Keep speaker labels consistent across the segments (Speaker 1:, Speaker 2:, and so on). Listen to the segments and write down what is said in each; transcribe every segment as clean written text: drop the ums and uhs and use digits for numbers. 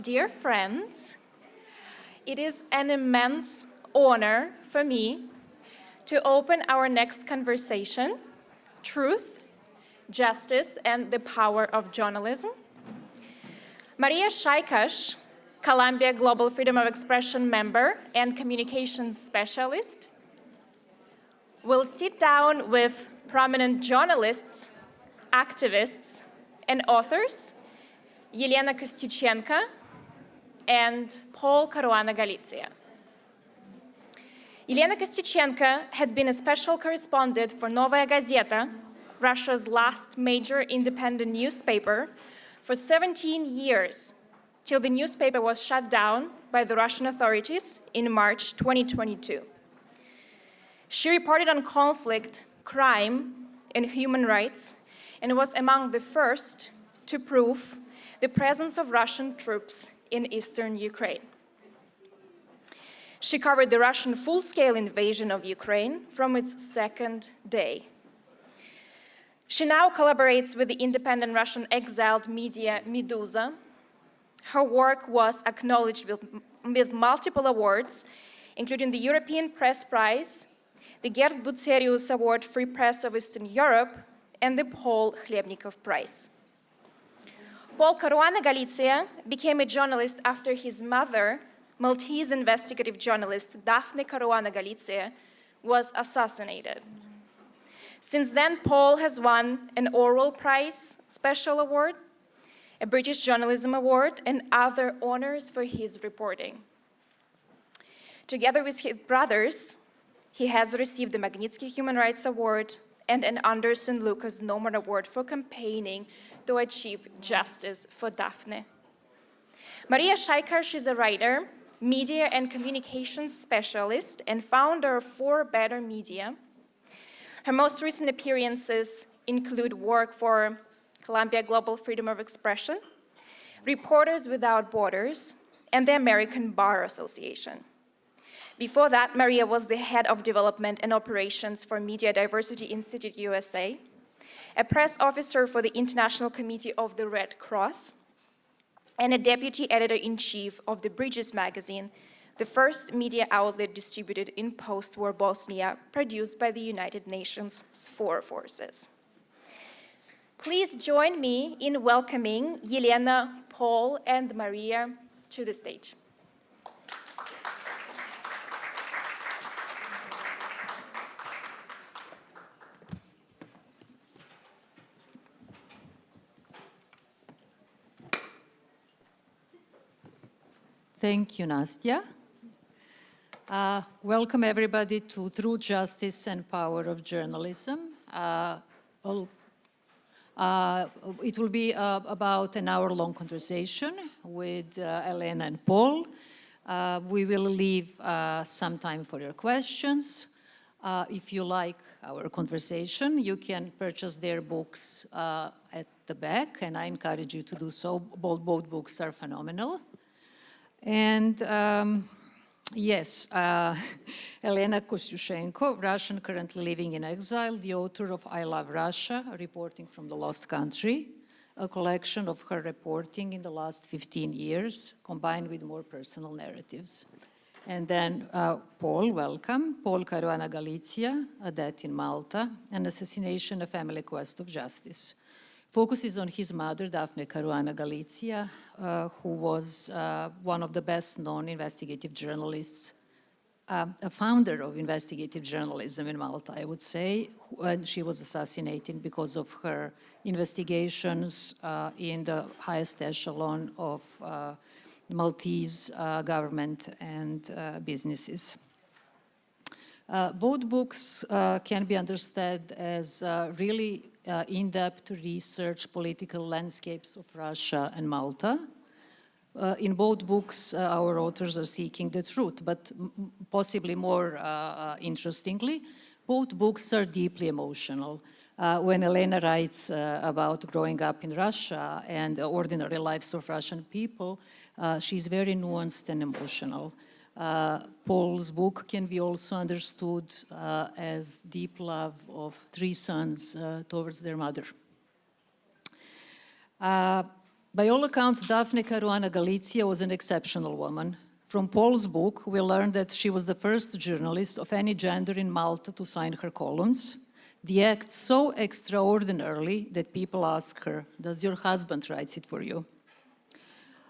Speaker 1: Dear friends, it is an immense honor for me to open our next conversation, Truth, Justice, and the Power of Journalism. Marija Šajkaš, Columbia Global Freedom of Expression member and communications specialist, will sit down with prominent journalists, activists, and authors, Elena Kostyuchenko and Caruana Galizia. Elena Kostyuchenko had been a special correspondent for Novaya Gazeta, Russia's last major independent newspaper, for 17 years, till the newspaper was shut down by the Russian authorities in March 2022. She reported on conflict, crime, and human rights, and was among the first to prove the presence of Russian troops in eastern Ukraine. She covered the Russian full-scale invasion of Ukraine from its second day. She now collaborates with the independent Russian exiled media Meduza. Her work was acknowledged with multiple awards, including the European Press Prize, the Gerd Bucerius Award Free Press of Eastern Europe, and the Paul Chlebnikov Prize. Caruana Galizia became a journalist after his mother, Maltese investigative journalist Daphne Caruana Galizia, was assassinated. Since then, Paul has won an Orwell Prize Special Award, a British Journalism Award, and other honors for his reporting. Together with his brothers, he has received the Magnitsky Human Rights Award and an Anderson Lucas Norman Award for campaigning to achieve justice for Daphne. Marija Šajkaš is a writer, media and communications specialist, and founder of For Better Media. Her most recent appearances include work for Columbia Global Freedom of Expression, Reporters Without Borders, and the American Bar Association. Before that, Marija was the head of development and operations for Media Diversity Institute USA, a press officer for the International Committee of the Red Cross, and a deputy editor-in-chief of the Bridges magazine, the first media outlet distributed in post-war Bosnia, produced by the United Nations SFOR forces. Please join me in welcoming Elena, Paul, and Marija to the stage.
Speaker 2: Thank you, Nastya. Welcome everybody to Truth, Justice, and Power of Journalism. It will be about an hour-long conversation with Elena and Paul. We will leave some time for your questions. If you like our conversation, you can purchase their books at the back, and I encourage you to do so. Both books are phenomenal. And yes, Elena Kostyuchenko, Russian currently living in exile, the author of I Love Russia, Reporting from the Lost Country, a collection of her reporting in the last 15 years, combined with more personal narratives. And then Paul, welcome. Paul Caruana Galizia, A Death in Malta, An Assassination, A Family Quest of Justice. Focuses on his mother, Daphne Caruana Galizia, who was one of the best-known investigative journalists, a founder of investigative journalism in Malta, I would say. And she was assassinated because of her investigations in the highest echelon of Maltese government and businesses. Both books can be understood as really in-depth research political landscapes of Russia and Malta. In both books, our authors are seeking the truth, but possibly more interestingly, both books are deeply emotional. When Elena writes about growing up in Russia and the ordinary lives of Russian people, she's very nuanced and emotional. Paul's book can be also understood as deep love of three sons towards their mother. By all accounts, Daphne Caruana Galizia was an exceptional woman. From Paul's book, we learned that she was the first journalist of any gender in Malta to sign her columns. The act so extraordinarily that people ask her, does your husband write it for you?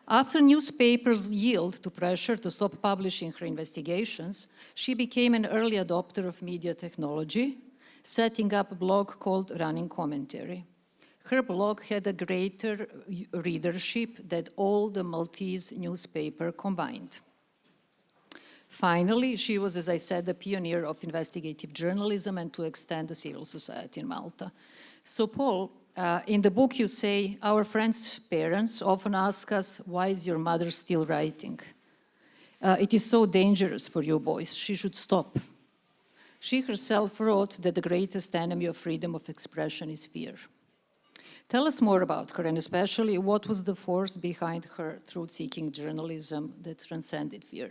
Speaker 2: After newspapers yield to pressure to stop publishing her investigations, she became an early adopter of media technology, setting up a blog called Running Commentary. Her blog had a greater readership than all the Maltese newspaper combined. Finally, she was, as I said, a pioneer of investigative journalism and to extend the civil society in Malta. So Paul, in the book you say, our friends' parents often ask us, why is your mother still writing? It is so dangerous for you boys, she should stop. She herself wrote that the greatest enemy of freedom of expression is fear. Tell us more about her, and especially what was the force behind her truth-seeking journalism that transcended fear?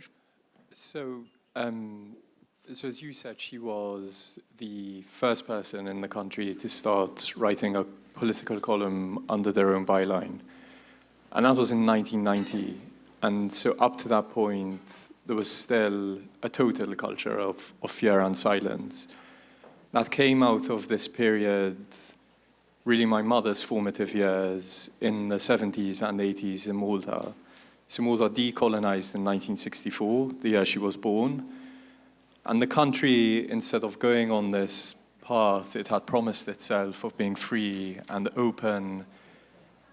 Speaker 3: So as you said, she was the first person in the country to start writing a political column under their own byline. And that was in 1990. And so up to that point, there was still a total culture of fear and silence. That came out of this period, really my mother's formative years in the 70s and 80s in Malta. So Malta decolonized in 1964, the year she was born. And the country, instead of going on this path it had promised itself of being free and open,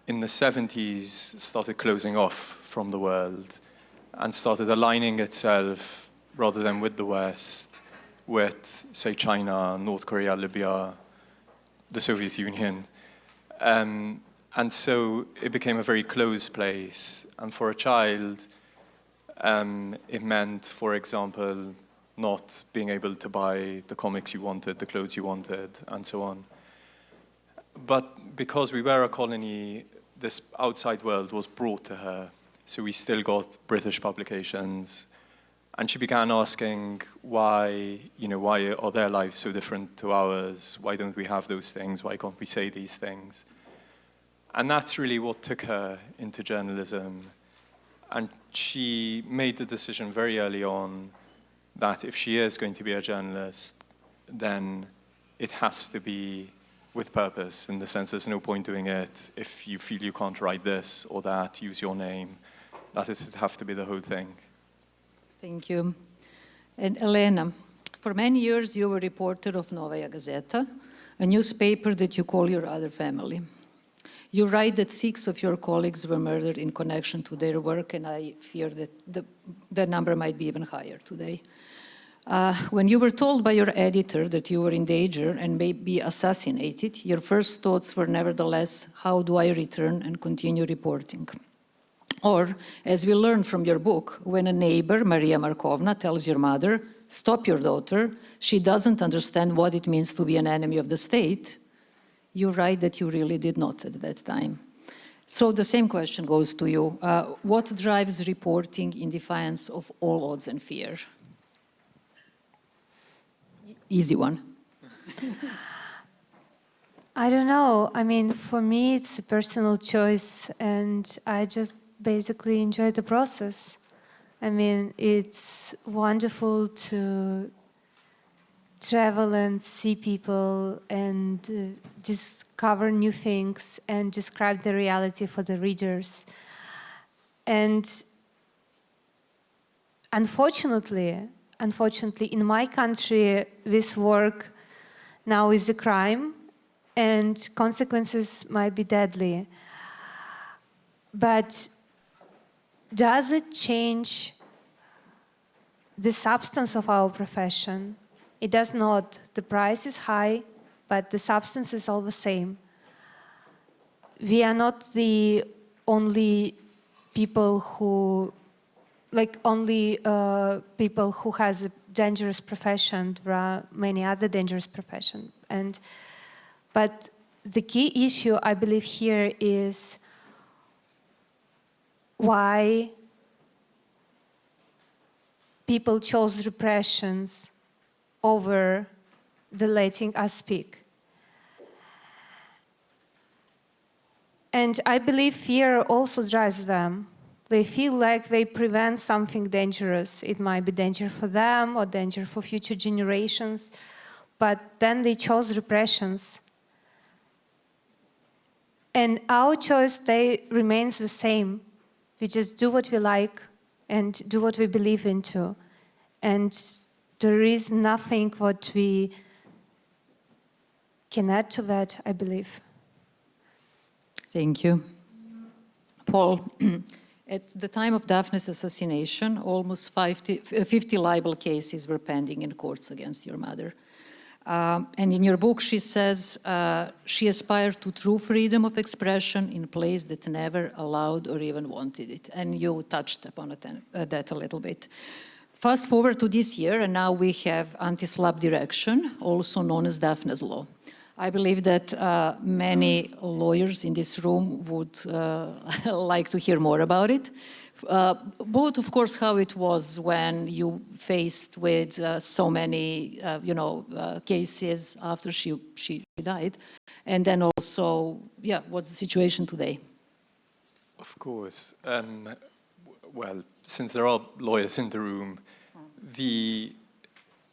Speaker 3: in the 70s started closing off from the world and started aligning itself, rather than with the West, with, say, China, North Korea, Libya, the Soviet Union. And so it became a very closed place. And for a child, it meant, for example, not being able to buy the comics you wanted, the clothes you wanted, and so on. But because we were a colony, this outside world was brought to her. So we still got British publications. And she began asking why are their lives so different to ours? Why don't we have those things? Why can't we say these things? And that's really what took her into journalism. And she made the decision very early on that if she is going to be a journalist, then it has to be with purpose, in the sense there's no point doing it if you feel you can't write this or that, use your name. That it would have to be the whole thing.
Speaker 2: Thank you. And Elena, for many years you were a reporter of Novaya Gazeta, a newspaper that you call your other family. You write that 6 of your colleagues were murdered in connection to their work, and I fear that the number might be even higher today. When you were told by your editor that you were in danger and may be assassinated, your first thoughts were nevertheless, how do I return and continue reporting? Or, as we learned from your book, when a neighbor, Marija Markovna, tells your mother, stop your daughter, she doesn't understand what it means to be an enemy of the state, you write that you really did not at that time. So the same question goes to you. What drives reporting in defiance of all odds and fear? Easy one.
Speaker 4: I don't know. I mean, for me, it's a personal choice, and I just basically enjoy the process. I mean, it's wonderful to travel and see people and discover new things and describe the reality for the readers. And unfortunately, in my country, this work now is a crime and consequences might be deadly. But does it change the substance of our profession? It does not. The price is high, but the substance is all the same. We are not the only people who, people who has a dangerous profession. There are many other dangerous professions. But the key issue, I believe, here is why people chose repressions over the letting us speak. And I believe fear also drives them. They feel like they prevent something dangerous. It might be danger for them or danger for future generations, but then they chose repressions. And our choice remains the same. We just do what we like and do what we believe into. And there is nothing what we can add to that, I believe.
Speaker 2: Thank you. Paul, at the time of Daphne's assassination, almost 50 libel cases were pending in courts against your mother. And in your book, she says she aspired to true freedom of expression in a place that never allowed or even wanted it. And you touched upon that a little bit. Fast forward to this year, and now we have anti-SLAPP direction, also known as Daphne's Law. I believe that many lawyers in this room would like to hear more about it. Both, of course, how it was when you faced with so many, cases after she died, and then also, what's the situation today?
Speaker 3: Of course. Well, since there are lawyers in the room,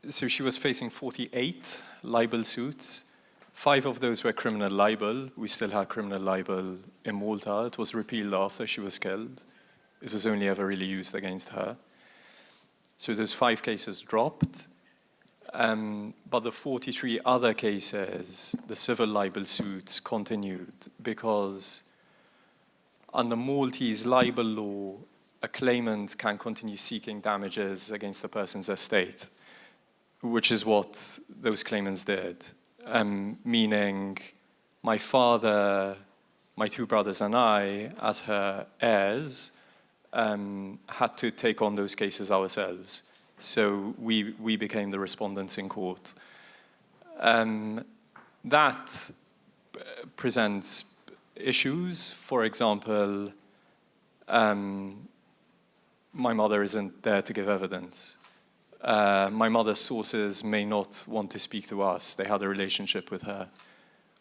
Speaker 3: so she was facing 48 libel suits. 5 of those were criminal libel. We still had criminal libel in Malta. It was repealed after she was killed. It was only ever really used against her. So those 5 cases dropped. But the 43 other cases, the civil libel suits, continued because under Maltese libel law, a claimant can continue seeking damages against the person's estate, which is what those claimants did. Meaning my father, my 2 brothers and I, as her heirs, had to take on those cases ourselves. So we became the respondents in court. That presents issues. For example, my mother isn't there to give evidence. My mother's sources may not want to speak to us. They had a relationship with her.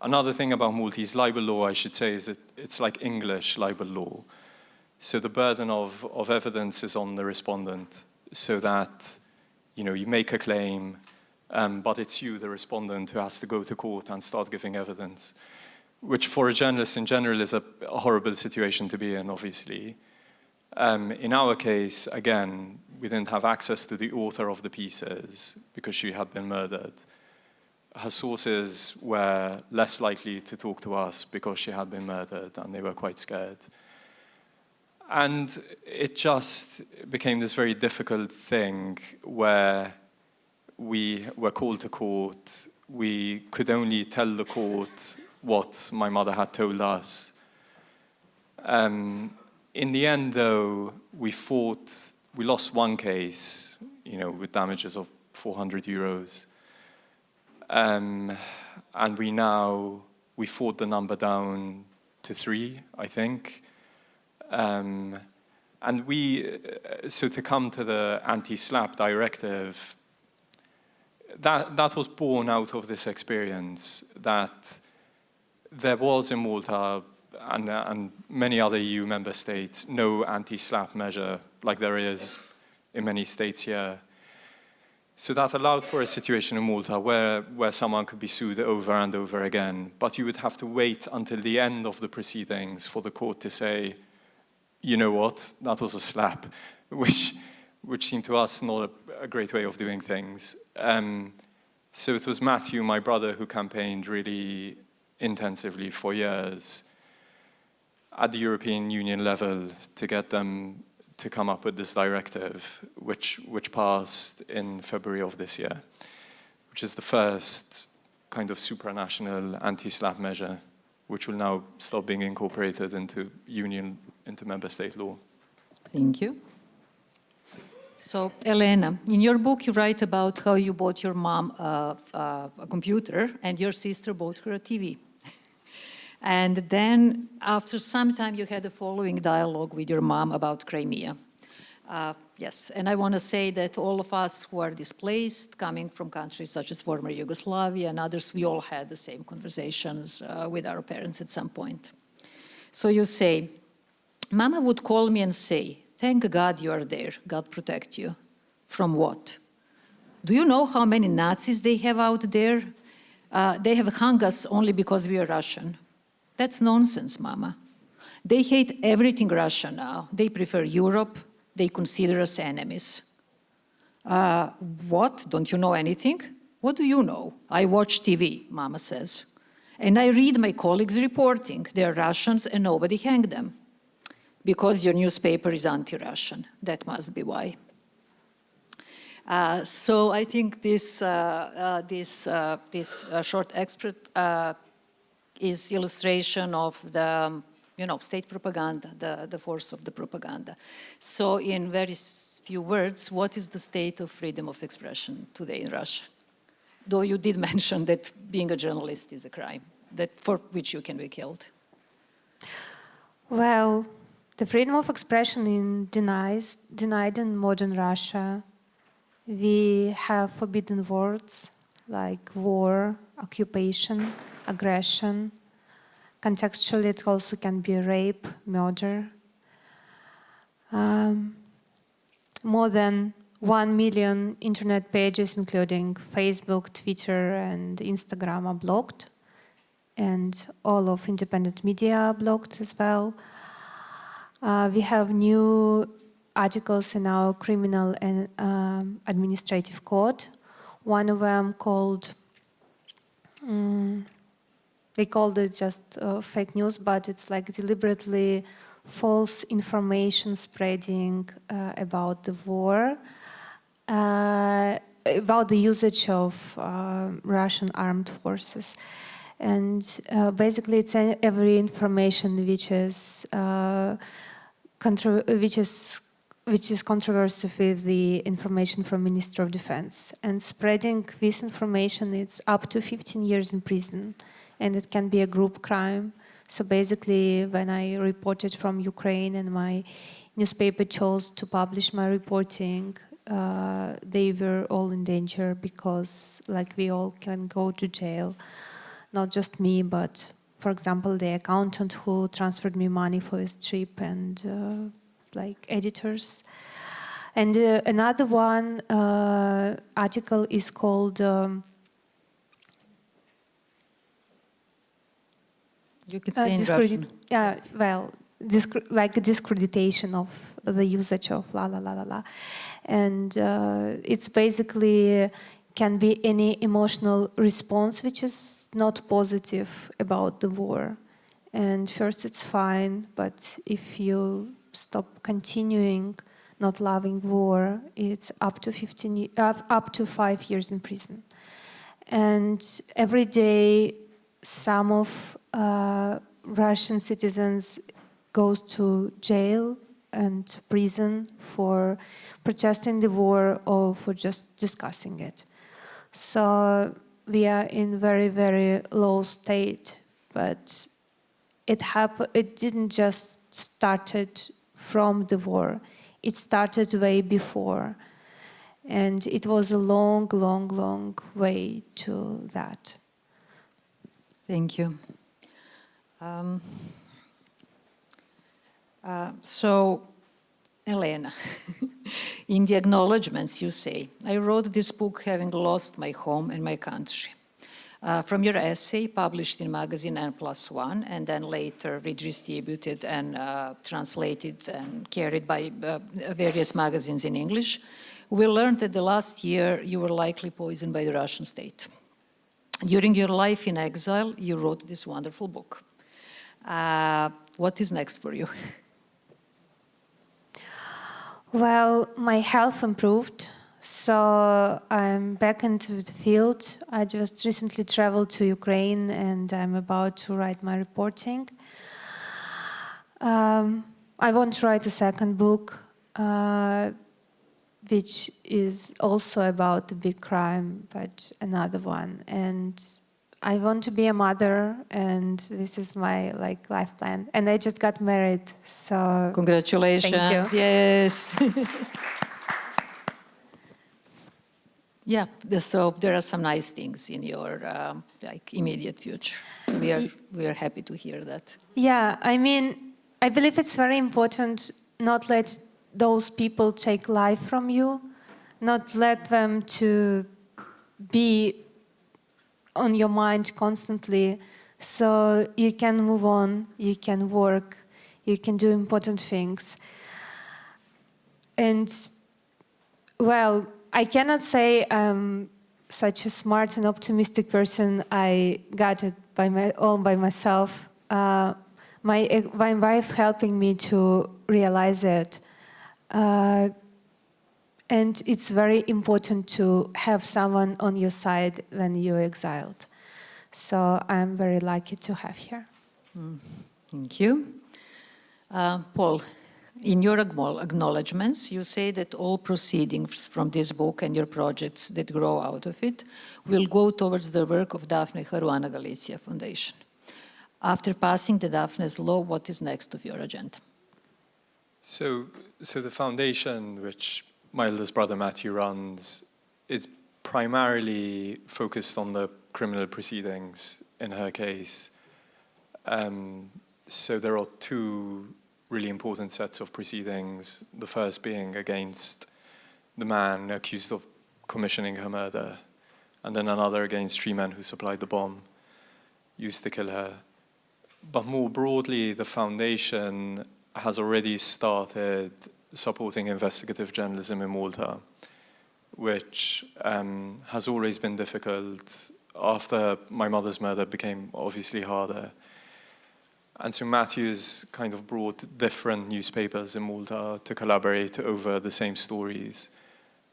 Speaker 3: Another thing about Maltese libel law, I should say, is that it's like English libel law. So the burden of evidence is on the respondent, so that you make a claim, but it's you, the respondent, who has to go to court and start giving evidence, which for a journalist in general is a horrible situation to be in, obviously. In our case, again, we didn't have access to the author of the pieces because she had been murdered. Her sources were less likely to talk to us because she had been murdered, and they were quite scared. And it just became this very difficult thing where we were called to court. We could only tell the court what my mother had told us. In the end, though, we lost one case, with damages of 400 euros. And we fought the number down to 3, I think. So to come to the anti-SLAPP directive, that was born out of this experience that there was in Malta and many other EU member states no anti-SLAPP measure like there is in many states here. So that allowed for a situation in Malta where someone could be sued over and over again, but you would have to wait until the end of the proceedings for the court to say, you know what, that was a slap, which seemed to us not a great way of doing things. So it was Matthew, my brother, who campaigned really intensively for years at the European Union level to get them to come up with this directive, which passed in February of this year, which is the first kind of supranational anti-SLAPP measure, which will now start being incorporated into member state law.
Speaker 2: Thank you. So, Elena, in your book you write about how you bought your mom a computer and your sister bought her a TV. And then, after some time, you had the following dialogue with your mom about Crimea. Yes, and I want to say that all of us who are displaced, coming from countries such as former Yugoslavia and others, we all had the same conversations with our parents at some point. So you say, Mama would call me and say, thank God you are there, God protect you. From what? Do you know how many Nazis they have out there? They have hung us only because we are Russian. That's nonsense, Mama. They hate everything Russian now. They prefer Europe. They consider us enemies. What? Don't you know anything? What do you know? I watch TV, Mama says. And I read my colleagues reporting. They are Russians and nobody hanged them. Because your newspaper is anti-Russian. That must be why. So I think this short excerpt is illustration of the state propaganda, the force of the propaganda. So in very few words, what is the state of freedom of expression today in Russia? Though you did mention that being a journalist is a crime, for which you can be killed.
Speaker 4: Well, the freedom of expression is denied in modern Russia. We have forbidden words like war, occupation, aggression. Contextually, it also can be rape, murder. More than 1 million internet pages, including Facebook, Twitter, and Instagram, are blocked. And all of independent media are blocked as well. We have new articles in our criminal and administrative code. One of them called, they called it just fake news, but it's like deliberately false information spreading about the war, about the usage of Russian armed forces. And basically it's every information which is controversial with the information from Minister of Defense. And spreading this information, it's up to 15 years in prison, and it can be a group crime. So basically, when I reported from Ukraine and my newspaper chose to publish my reporting, they were all in danger because, like, we all can go to jail. Not just me, but, for example, the accountant who transferred me money for his trip and like editors. And another one article is called
Speaker 2: you could say in Russian.
Speaker 4: Yeah, well, like a discreditation of the usage of la la la la la. And it's basically can be any emotional response which is not positive about the war. And first it's fine, but if you stop continuing not loving war, it's up to 5 years in prison. And every day some of Russian citizens goes to jail and prison for protesting the war or for just discussing it. So we are in very, very low state, but it didn't just started from the war. It started way before. And it was a long, long, long way to that.
Speaker 2: Thank you. So, Elena, in the acknowledgements you say, I wrote this book having lost my home and my country. From your essay published in magazine N+1 and then later redistributed and translated and carried by various magazines in English, we learned that the last year you were likely poisoned by the Russian state. During your life in exile, you wrote this wonderful book. What is next for you?
Speaker 4: Well, my health improved, so I'm back into the field. I just recently traveled to Ukraine and I'm about to write my reporting. I want to write a second book, which is also about a big crime, but another one. And I want to be a mother, and this is my life plan. And I just got married, so
Speaker 2: congratulations!
Speaker 4: Thank you.
Speaker 2: Yes. Yeah, so there are some nice things in your like immediate future. We are happy to hear that.
Speaker 4: Yeah, I mean, I believe it's very important not let those people take life from you, not let them to be on your mind constantly, so you can move on, you can work, you can do important things. And, well, I cannot say I'm such a smart and optimistic person. I got it all by myself. My wife helping me to realize it. And it's very important to have someone on your side when you're exiled. So I'm very lucky to have her.
Speaker 2: Thank you. Paul, in your acknowledgements, you say that all proceedings from this book and your projects that grow out of it will go towards the work of Daphne Caruana Galizia Foundation. After passing the Daphne's Law, what is next of your agenda?
Speaker 3: So the foundation, which my eldest brother Matthew runs, is primarily focused on the criminal proceedings in her case. So there are two really important sets of proceedings, the first being against the man accused of commissioning her murder, and then another against 3 men who supplied the bomb used to kill her. But more broadly, the foundation has already started supporting investigative journalism in Malta, which has always been difficult. After my mother's murder became obviously harder. And so Matthew's kind of brought different newspapers in Malta to collaborate over the same stories.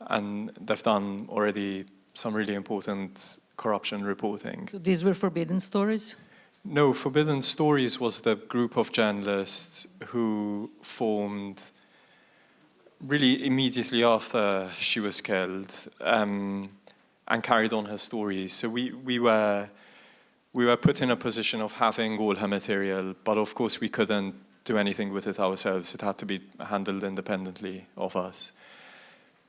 Speaker 3: And they've done already some really important corruption reporting.
Speaker 2: So these were forbidden stories?
Speaker 3: No, Forbidden Stories was the group of journalists who formed really immediately after she was killed and carried on her stories. So we were put in a position of having all her material, but of course we couldn't do anything with it ourselves. It had to be handled independently of us.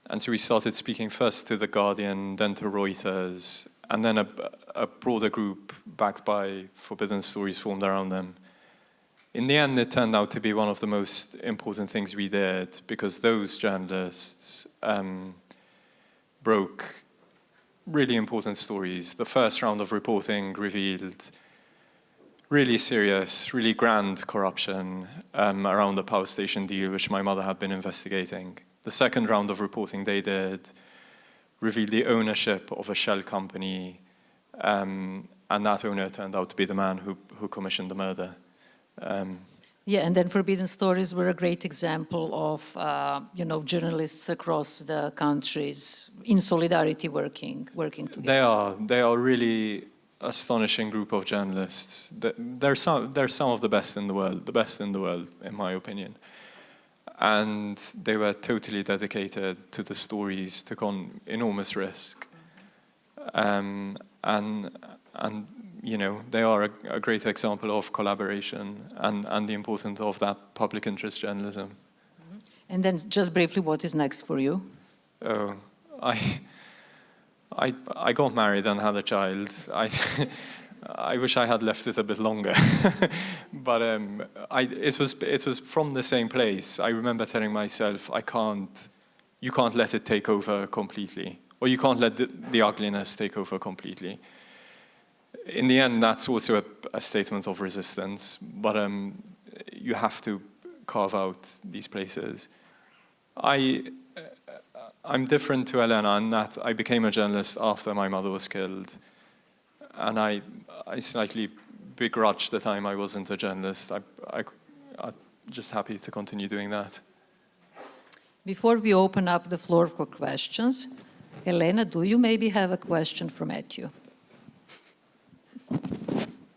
Speaker 3: And so we started speaking first to The Guardian, then to Reuters, and then a broader group backed by Forbidden Stories formed around them. In the end, it turned out to be one of the most important things we did, because those journalists broke really important stories. The first round of reporting revealed really serious, really grand corruption around the power station deal, which my mother had been investigating. The second round of reporting they did revealed the ownership of a shell company, and that owner turned out to be the man who commissioned the murder.
Speaker 2: Yeah, and then Forbidden Stories were a great example of, journalists across the countries in solidarity working together.
Speaker 3: They are really astonishing group of journalists. They're some of the best in the world, in my opinion. And they were totally dedicated to the stories, took on enormous risk. And they are a great example of collaboration and the importance of that public interest journalism.
Speaker 2: And then just briefly, what is next for you?
Speaker 3: Oh, I got married and had a child. I wish I had left it a bit longer, but it was from the same place. I remember telling myself, you can't let it take over completely, or you can't let the ugliness take over completely. In the end, that's also a statement of resistance, but you have to carve out these places. I'm different to Elena in that I became a journalist after my mother was killed, and I slightly begrudge the time I wasn't a journalist. I'm just happy to continue doing that.
Speaker 2: Before we open up the floor for questions, Elena, do you maybe have a question for Matthew?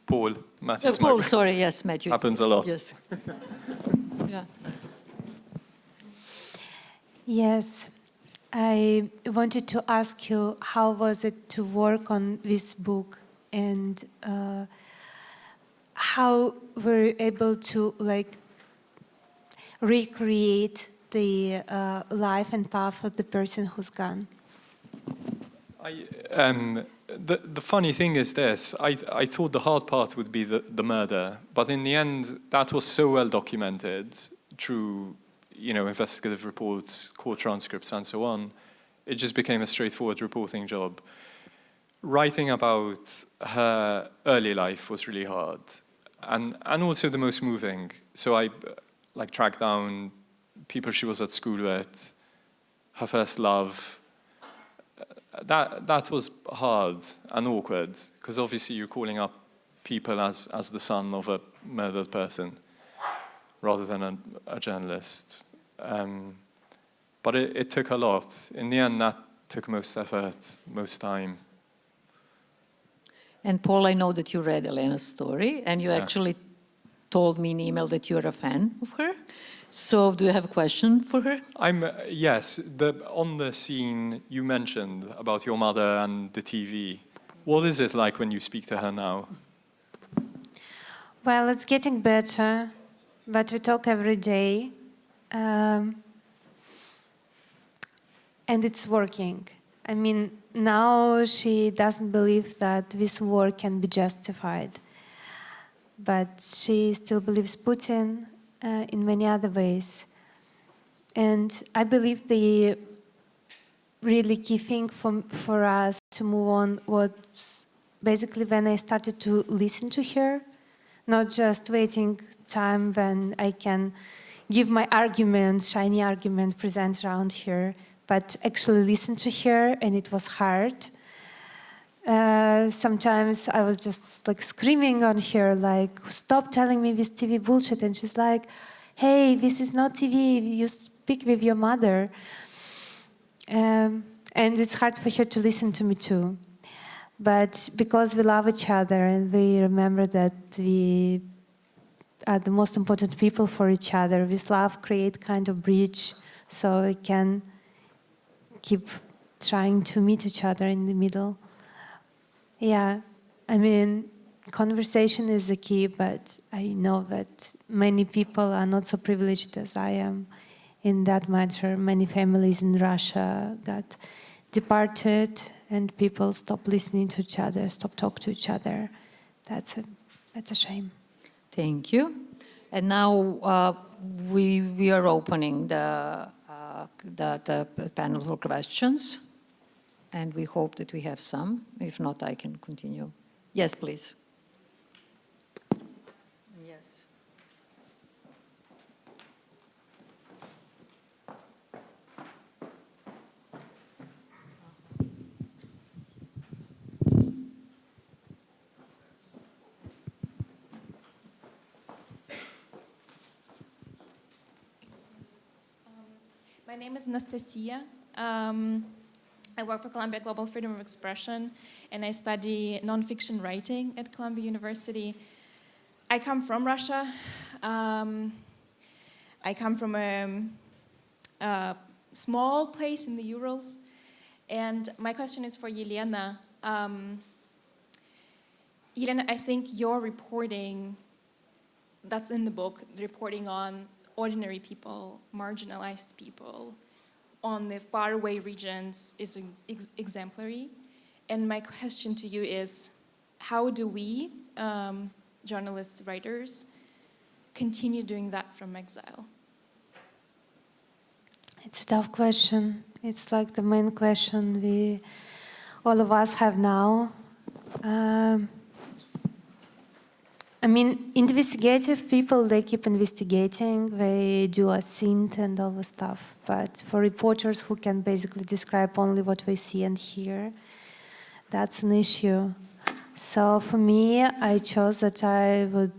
Speaker 3: Paul, Matthew's
Speaker 2: Paul, sorry, yes, Matthew.
Speaker 3: Happens a lot.
Speaker 2: Yes. Yeah.
Speaker 4: Yes, I wanted to ask you, how was it to work on this book, and how were you able to recreate the life and path of the person who's gone?
Speaker 3: The funny thing is this, I thought the hard part would be the murder, but in the end, that was so well documented through, investigative reports, court transcripts, and so on. It just became a straightforward reporting job. Writing about her early life was really hard, and also the most moving. So I tracked down people she was at school with, her first love. That was hard and awkward, because obviously you're calling up people as the son of a murdered person rather than a journalist. But it took a lot. In the end, that took most effort, most time.
Speaker 2: And Paul, I know that you read Elena's story, and you actually told me in email that you're a fan of her. So do you have a question for her?
Speaker 3: Yes, on the scene you mentioned about your mother and the TV, what is it like when you speak to her now?
Speaker 4: Well, it's getting better, but we talk every day. And it's working. I mean, now she doesn't believe that this war can be justified. But she still believes Putin in many other ways. And I believe the really key thing for us to move on was basically when I started to listen to her, not just waiting time when I can give my argument, shiny argument, present around her, but actually listen to her, and it was hard. Sometimes I was just like screaming on her, like, stop telling me this TV bullshit. And she's like, hey, this is not TV, you speak with your mother. And it's hard for her to listen to me too. But because we love each other and we remember that we are the most important people for each other, this love creates kind of bridge so we can keep trying to meet each other in the middle. Yeah, I mean, conversation is the key, but I know that many people are not so privileged as I am in that matter. Many families in Russia got departed and people stopped listening to each other, stopped talking to each other. That's a shame.
Speaker 2: Thank you. And now we are opening the panel for questions. And we hope that we have some. If not, I can continue. Yes, please. Yes.
Speaker 1: My name is Anastasia. I work for Columbia Global Freedom of Expression, and I study nonfiction writing at Columbia University. I come from Russia. I come from a small place in the Urals. And my question is for Elena. Elena, I think your reporting, that's in the book, the reporting on ordinary people, marginalized people, on the faraway regions is exemplary. And my question to you is, how do we, journalists, writers, continue doing that from exile?
Speaker 4: It's a tough question. It's like the main question all of us have now. I mean, investigative people, they keep investigating, they do a scene and all the stuff. But for reporters who can basically describe only what we see and hear, that's an issue. So for me, I chose that I would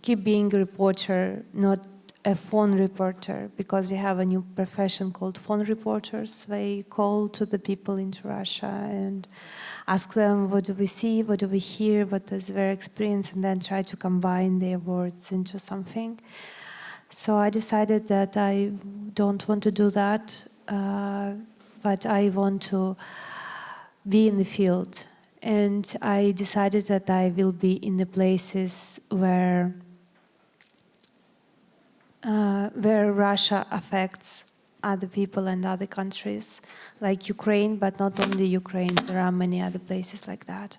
Speaker 4: keep being a reporter, not a phone reporter, because we have a new profession called phone reporters. They call to the people into Russia and ask them, what do we see, what do we hear, what is their experience, and then try to combine their words into something. So I decided that I don't want to do that, but I want to be in the field. And I decided that I will be in the places where Russia affects other people and other countries, like Ukraine, but not only Ukraine, there are many other places like that.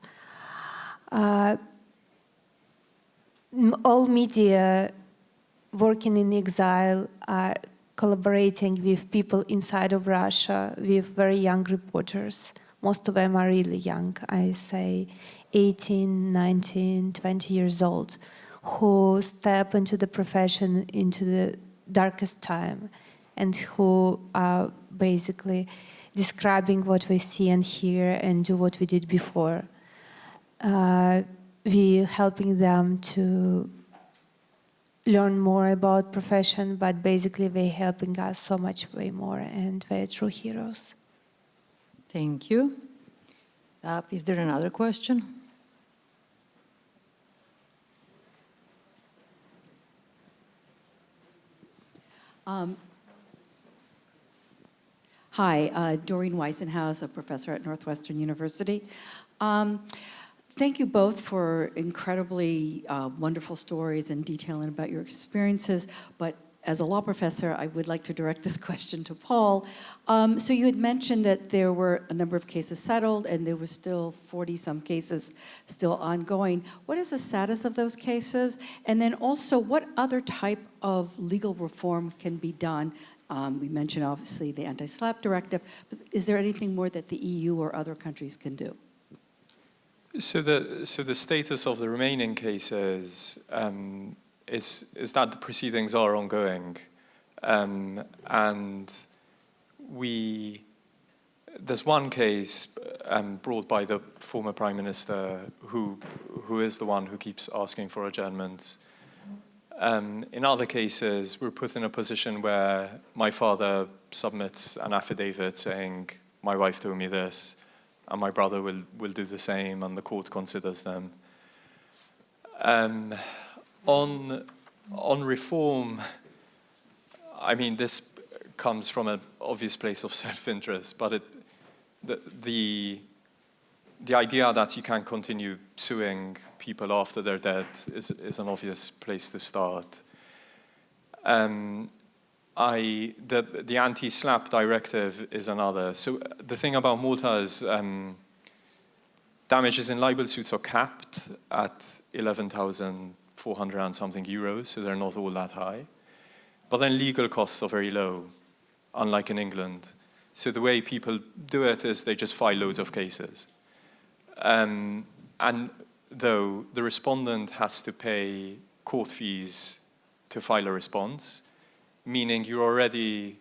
Speaker 4: All media working in exile are collaborating with people inside of Russia, with very young reporters. Most of them are really young, I say 18, 19, 20 years old, who step into the profession into the darkest time and who are basically describing what we see and hear and do what we did before. We're helping them to learn more about profession, but basically they're helping us so much way more, and they're true heroes.
Speaker 2: Thank you. Is there another question?
Speaker 5: Hi, Doreen Weissenhaus, a professor at Northwestern University. Thank you both for incredibly wonderful stories and detailing about your experiences, but as a law professor, I would like to direct this question to Paul. So you had mentioned that there were a number of cases settled and there were still 40-some cases still ongoing. What is the status of those cases? And then also, what other type of legal reform can be done? We mentioned, obviously, the anti-SLAPP directive, but is there anything more that the EU or other countries can do?
Speaker 3: So the status of the remaining cases is that the proceedings are ongoing, and there's one case brought by the former Prime Minister who is the one who keeps asking for adjournment. In other cases, we're put in a position where my father submits an affidavit saying, my wife told me this, and my brother will do the same, and the court considers them. On reform, I mean, this comes from an obvious place of self-interest, but the idea that you can continue suing people after they're dead is an obvious place to start. The anti-SLAPP directive is another. So the thing about Malta is damages in libel suits are capped at 11,400 and something euros, so they're not all that high. But then legal costs are very low, unlike in England. So the way people do it is they just file loads of cases. And though the respondent has to pay court fees to file a response, meaning you're already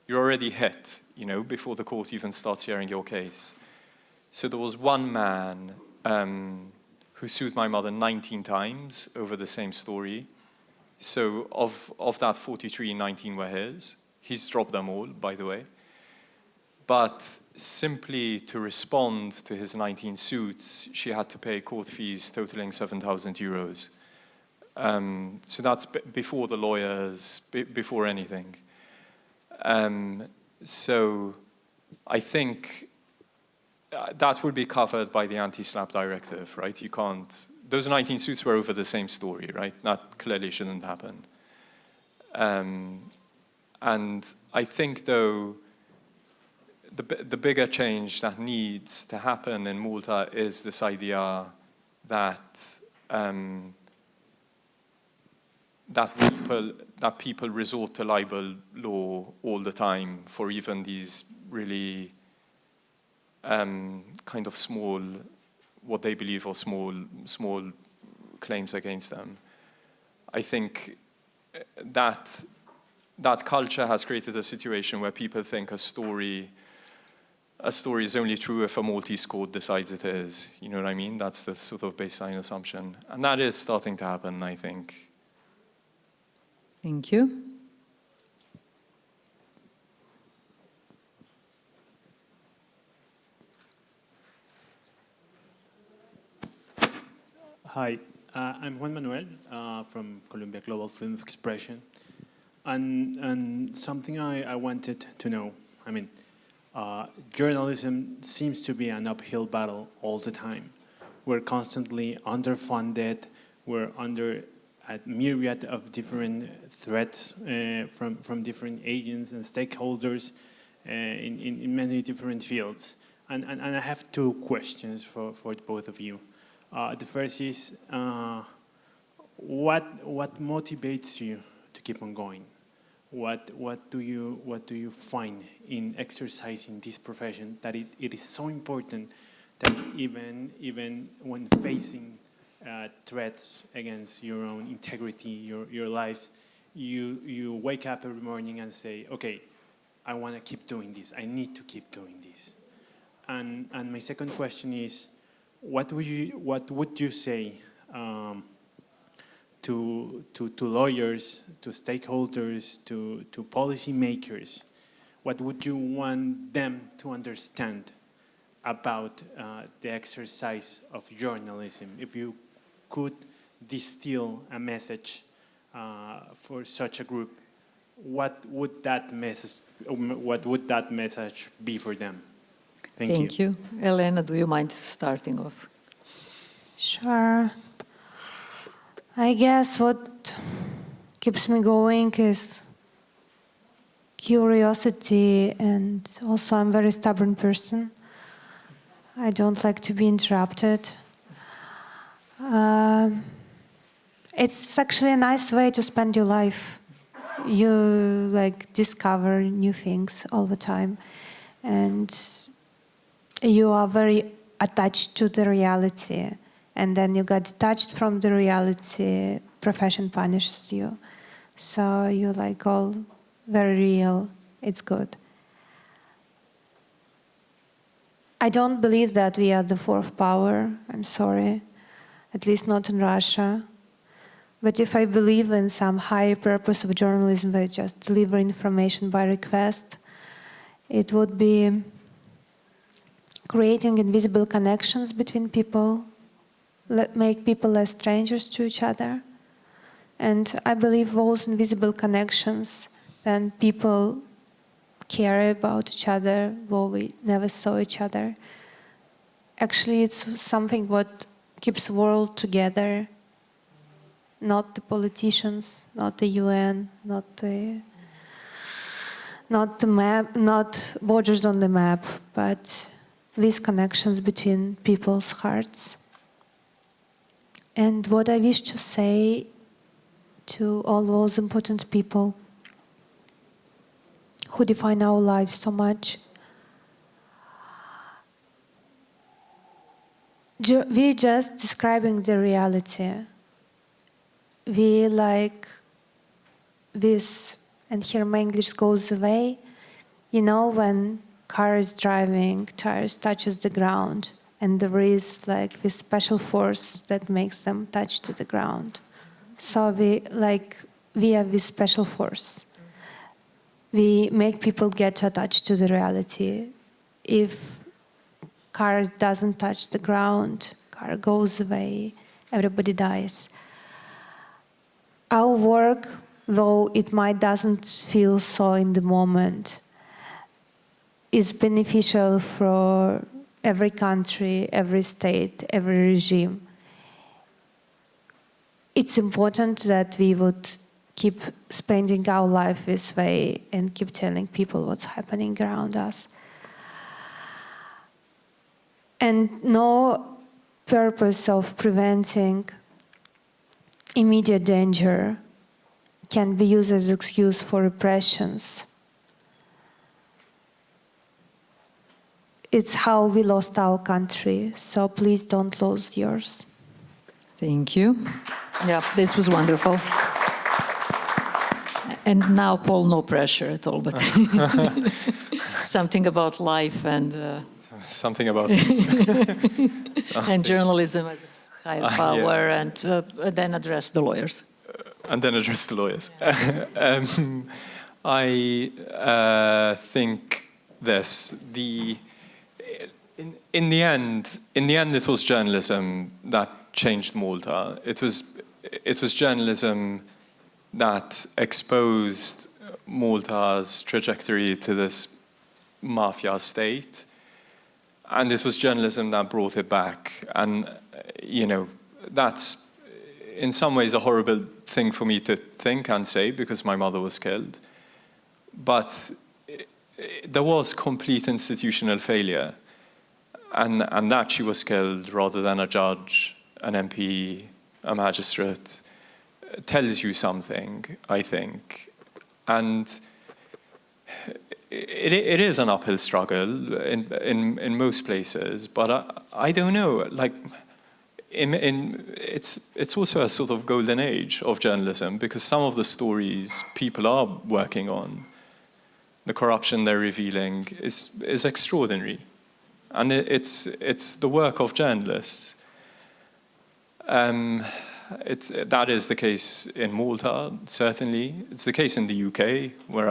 Speaker 3: hit, before the court even starts hearing your case. So there was one man who sued my mother 19 times over the same story. So of that 43, 19 were his. He's dropped them all, by the way. But simply to respond to his 19 suits, she had to pay court fees totaling 7,000 euros. So that's before the lawyers, before anything. So I think that will be covered by the anti-SLAPP directive, right? You can't, those 19 suits were over the same story, right? That clearly shouldn't happen. And I think, though, the bigger change that needs to happen in Malta is this idea that that people resort to libel law all the time for even these really kind of small, what they believe are small claims against them. I think that culture has created a situation where people think a story is only true if a Maltese court decides it is. You know what I mean? That's the sort of baseline assumption. And that is starting to happen, I think.
Speaker 2: Thank you.
Speaker 6: Hi, I'm Juan Manuel from Columbia Global Freedom of Expression. And something I wanted to know, I mean, journalism seems to be an uphill battle all the time. We're constantly underfunded, we're under a myriad of different threats from different agents and stakeholders in many different fields. And I have two questions for both of you. The first is, what motivates you to keep on going? What do you find in exercising this profession that it is so important that even when facing threats against your own integrity, your life, you wake up every morning and say, okay, I want to keep doing this. I need to keep doing this. And my second question is, what would you say to lawyers, to stakeholders, to policymakers? What would you want them to understand about the exercise of journalism? If you could distill a message for such a group, what would that message be for them?
Speaker 2: Thank you. Elena, do you mind starting off?
Speaker 4: Sure. I guess what keeps me going is curiosity, and also I'm a very stubborn person. I don't like to be interrupted. It's actually a nice way to spend your life. You discover new things all the time, and you are very attached to the reality, and then you get detached from the reality. Profession punishes you, so you all very real. It's good. I don't believe that we are the fourth power. I'm sorry, at least not in Russia. But if I believe in some higher purpose of journalism, where just deliver information by request, it would be creating invisible connections between people, make people less strangers to each other. And I believe those invisible connections, then people care about each other, though we never saw each other. Actually, it's something what keeps the world together. Not the politicians, not the UN, not the map, not borders on the map, but these connections between people's hearts. And what I wish to say to all those important people who define our lives so much, we're just describing the reality. We like this, and here my English goes away. You know, when car is driving, tires touches the ground, and there is this special force that makes them touch to the ground. So we have this special force. We make people get attached to the reality. If car doesn't touch the ground, car goes away, everybody dies. Our work, though it doesn't feel so in the moment, is beneficial for every country, every state, every regime. It's important that we would keep spending our life this way and keep telling people what's happening around us. And no purpose of preventing immediate danger can be used as an excuse for repressions. It's how we lost our country, so please don't lose yours.
Speaker 2: Thank you. Yeah, this was wonderful. And now, Paul, no pressure at all, but something about life and...
Speaker 3: Something about...
Speaker 2: and journalism as a higher power, and then address the lawyers.
Speaker 3: And then address the lawyers. I think this. In the end, it was journalism that changed Malta. It was journalism that exposed Malta's trajectory to this mafia state, and it was journalism that brought it back. And that's in some ways a horrible thing for me to think and say because my mother was killed. But there was complete institutional failure, and that she was killed rather than a judge, an MP, a magistrate, tells you something, I think. And it is an uphill struggle in most places, but I don't know, like, it's also a sort of golden age of journalism, because some of the stories people are working on, the corruption they're revealing, is extraordinary. And it's the work of journalists. That is the case in Malta, certainly. It's the case in the UK, where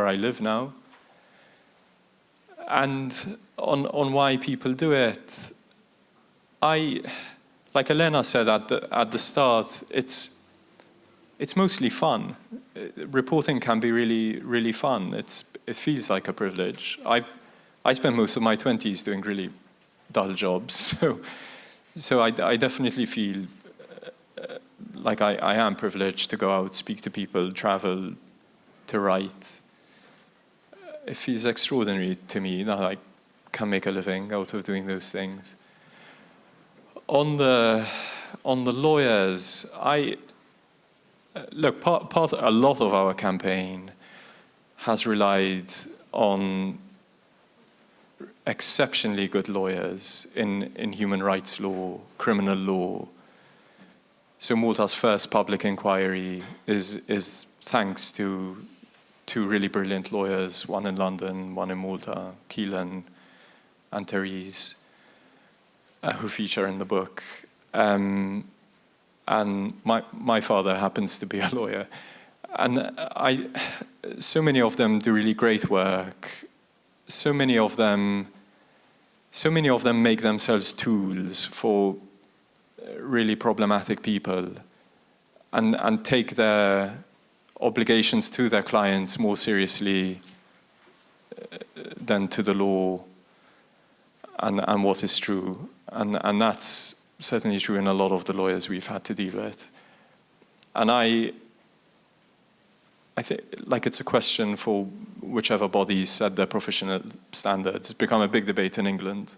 Speaker 3: I live now. And on why people do it, like Elena said at the start, it's mostly fun. Reporting can be really, really fun. It feels like a privilege. I spent most of my 20s doing really dull jobs, so I definitely feel like I am privileged to go out, speak to people, travel, to write. It feels extraordinary to me that I can make a living out of doing those things. On the lawyers, look, a lot of our campaign has relied on exceptionally good lawyers in human rights law, criminal law. So Malta's first public inquiry is thanks to two really brilliant lawyers, one in London, one in Malta, Keelan and Therese, who feature in the book. And my father happens to be a lawyer. And so many of them do really great work. So many of them make themselves tools for really problematic people and take their obligations to their clients more seriously than to the law and what is true. And that's certainly true in a lot of the lawyers we've had to deal with. And I think, like, it's a question for whichever bodies set their professional standards. It's become a big debate in England,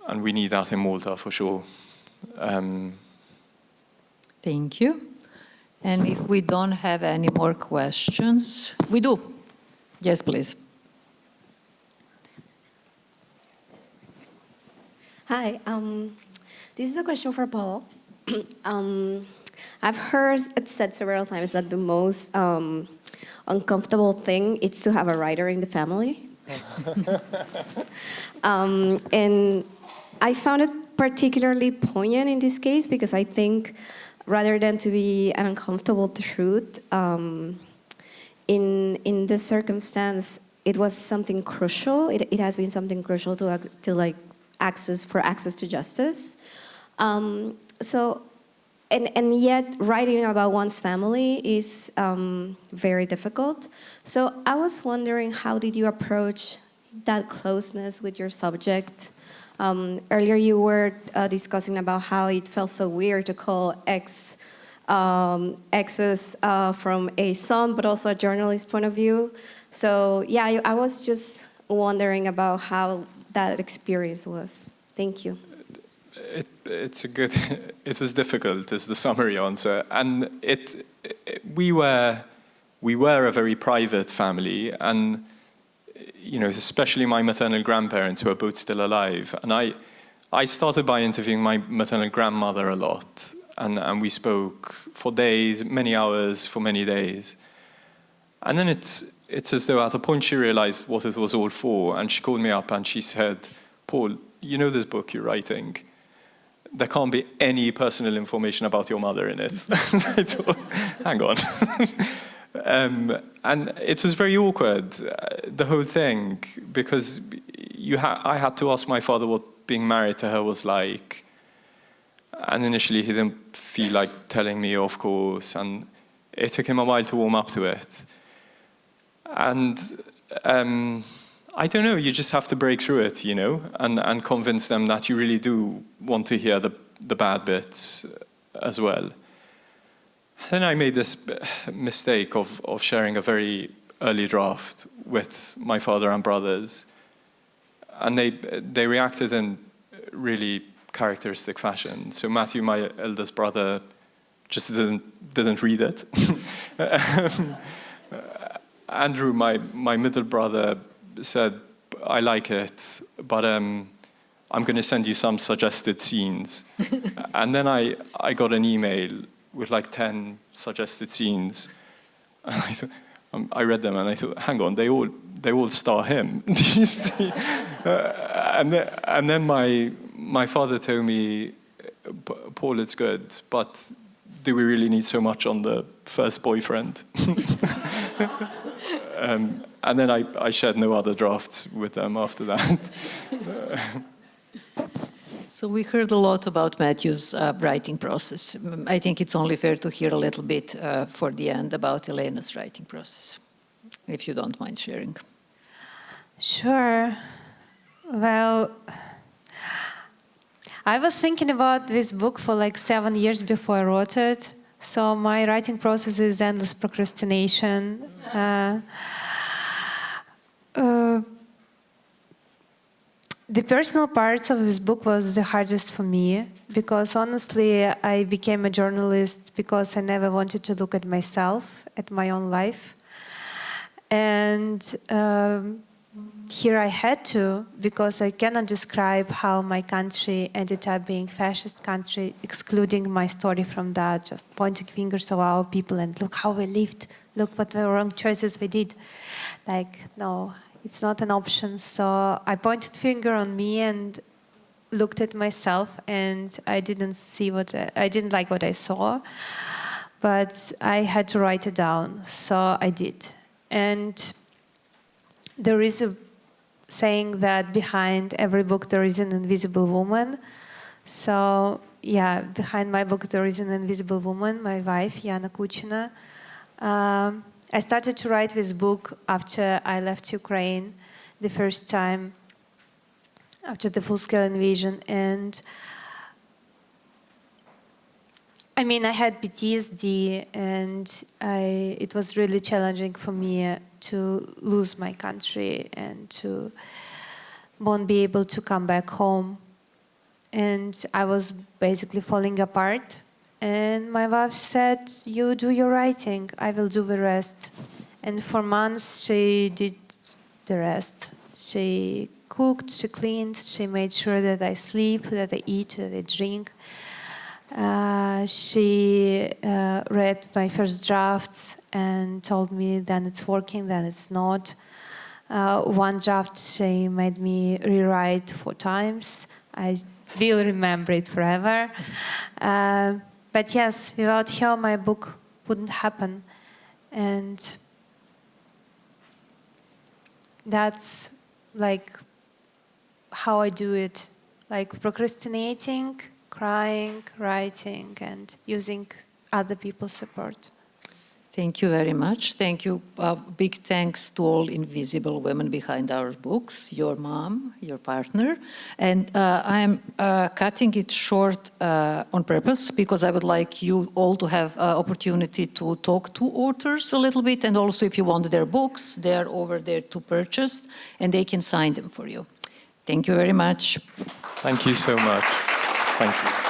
Speaker 3: and we need that in Malta for sure.
Speaker 2: Thank you. And if we don't have any more questions, we do. Yes, please.
Speaker 7: Hi, this is a question for Paul. I've heard it said several times that the most uncomfortable thing is to have a writer in the family. And I found it particularly poignant in this case because I think rather than to be an uncomfortable truth, in this circumstance, it was something crucial. It has been something crucial to like access to justice. And yet writing about one's family is very difficult. So I was wondering, how did you approach that closeness with your subject? Earlier you were discussing about how it felt so weird to call exes from a son, but also a journalist point of view. So yeah, I was just wondering about how that experience was. Thank you.
Speaker 3: It was difficult is the summary answer. And we were a very private family, and especially my maternal grandparents, who are both still alive. And I started by interviewing my maternal grandmother a lot, and we spoke for days, many hours, for many days. And then it's as though at a point she realized what it was all for, and she called me up and she said, "Paul, you know this book you're writing? There can't be any personal information about your mother in it." I thought, hang on. And it was very awkward, the whole thing, because I had to ask my father what being married to her was like. And initially he didn't feel like telling me, of course, and it took him a while to warm up to it. And I don't know, you just have to break through it, and convince them that you really do want to hear the bad bits as well. Then I made this mistake of sharing a very early draft with my father and brothers. And they reacted in really characteristic fashion. So Matthew, my eldest brother, just didn't read it. Andrew, my middle brother, said, I like it, but I'm going to send you some suggested scenes. And then I got an email with like 10 suggested scenes. And I read them and I thought, hang on, they all star him. And then my father told me, Paul, it's good, but do we really need so much on the first boyfriend? And then I shared no other drafts with them after that.
Speaker 2: So we heard a lot about Matthew's writing process. I think it's only fair to hear a little bit for the end about Elena's writing process, if you don't mind sharing.
Speaker 4: Sure. Well, I was thinking about this book for like 7 years before I wrote it. So my writing process is endless procrastination. The personal parts of this book was the hardest for me because honestly I became a journalist because I never wanted to look at myself, at my own life. And here I had to, because I cannot describe how my country ended up being fascist country, excluding my story from that, just pointing fingers at our people and look how we lived, look what the wrong choices we did. Like, no, it's not an option. So I pointed finger on me and looked at myself, and I didn't like what I saw, but I had to write it down, so I did. And there is a saying that behind every book there is an invisible woman. So yeah, behind my book there is an invisible woman, my wife, Jana Kuchina. I started to write this book after I left Ukraine the first time, after the full-scale invasion. And I mean, I had PTSD, and it was really challenging for me to lose my country and to won't be able to come back home. And I was basically falling apart. And my wife said, you do your writing, I will do the rest. And for months she did the rest. She cooked, she cleaned, she made sure that I sleep, that I eat, that I drink. She read my first drafts and told me then it's working, then it's not. One draft she made me rewrite 4 times. I will remember it forever. But yes, without her, my book wouldn't happen. And that's like how I do it, like procrastinating, crying, writing, and using other people's support.
Speaker 2: Thank you very much. Thank you. Big thanks to all invisible women behind our books, your mom, your partner. And I'm cutting it short on purpose because I would like you all to have opportunity to talk to authors a little bit. And also if you want their books, they're over there to purchase and they can sign them for you. Thank you very much.
Speaker 3: Thank you so much. Thank you.